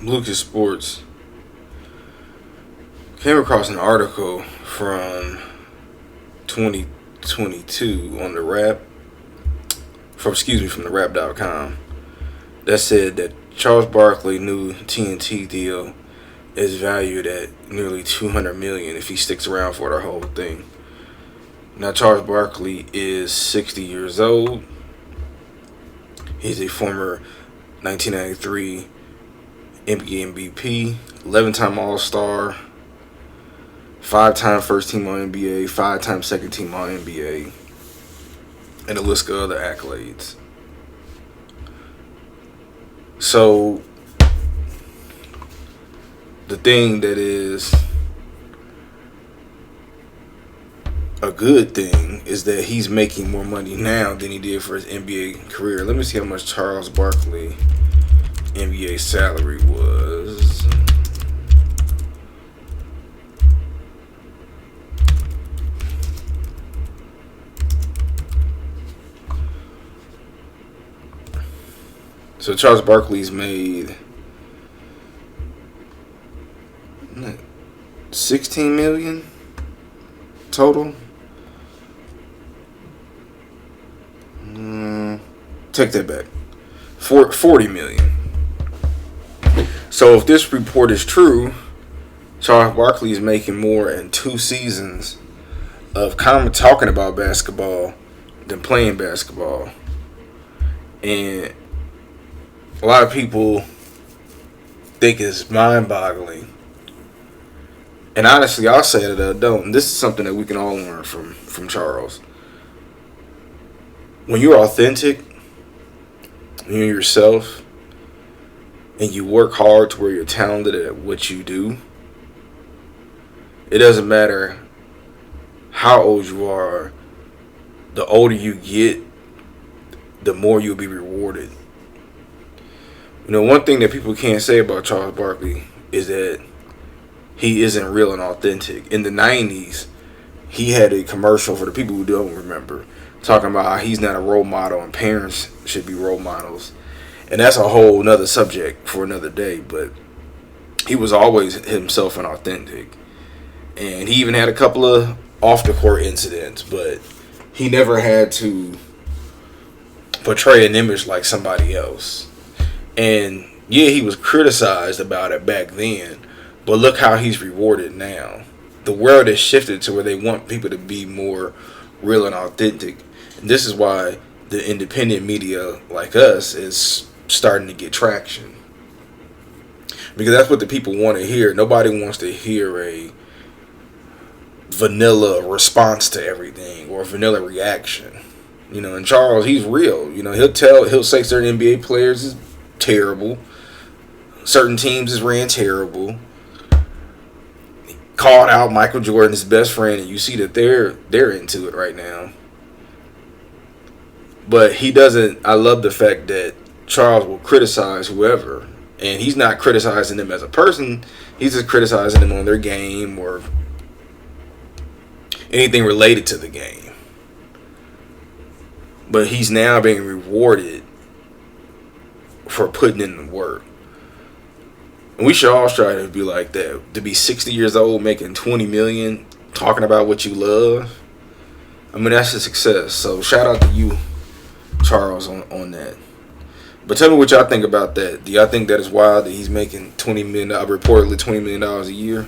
Lucas Sports came across an article from 2022 on the from the rap.com that said that Charles Barkley new TNT deal is valued at nearly 200 million if he sticks around for the whole thing. Now Charles Barkley is 60 years old. He's a former 1993 NBA MVP, 11-time All-Star, 5-time first team on NBA, 5-time second team on NBA, and a list of other accolades. So, the thing that is a good thing is that he's making more money now than he did for his NBA career. Let me see how much Charles Barkley NBA salary was. So Charles Barkley's made 16 million total. Take that back. 40 million. So if this report is true, Charles Barkley is making more in 2 seasons of talking about basketball than playing basketball. And a lot of people think it's mind-boggling. And honestly, I'll say that I don't. And this is something that we can all learn from Charles. When you're authentic, you're yourself, and you work hard to where you're talented at what you do, it doesn't matter how old you are. The older you get, the more you'll be rewarded. You know, one thing that people can't say about Charles Barkley is that he isn't real and authentic. In the 90s, he had a commercial, for the people who don't remember, talking about how he's not a role model and parents should be role models. And that's a whole nother subject for another day, but he was always himself and authentic. And he even had a couple of off-the-court incidents, but he never had to portray an image like somebody else. And yeah, he was criticized about it back then, but look how he's rewarded now. The world has shifted to where they want people to be more real and authentic. And this is why the independent media like us is starting to get traction. Because that's what the people want to hear. Nobody wants to hear a vanilla response to everything or a vanilla reaction. You know, and Charles, he's real. You know, he'll say certain NBA players is terrible. Certain teams is ran terrible. Called out Michael Jordan, his best friend, and you see that they're into it right now. But he doesn't. I love the fact that Charles will criticize whoever, and he's not criticizing them as a person. He's just criticizing them on their game or anything related to the game. But he's now being rewarded for putting in the work. And we should all strive to be like that. To be 60 years old, making 20 million, talking about what you love. I mean, that's a success. So shout out to you, Charles, on that. But tell me what y'all think about that. Do y'all think that is wild that he's making reportedly $20 million a year?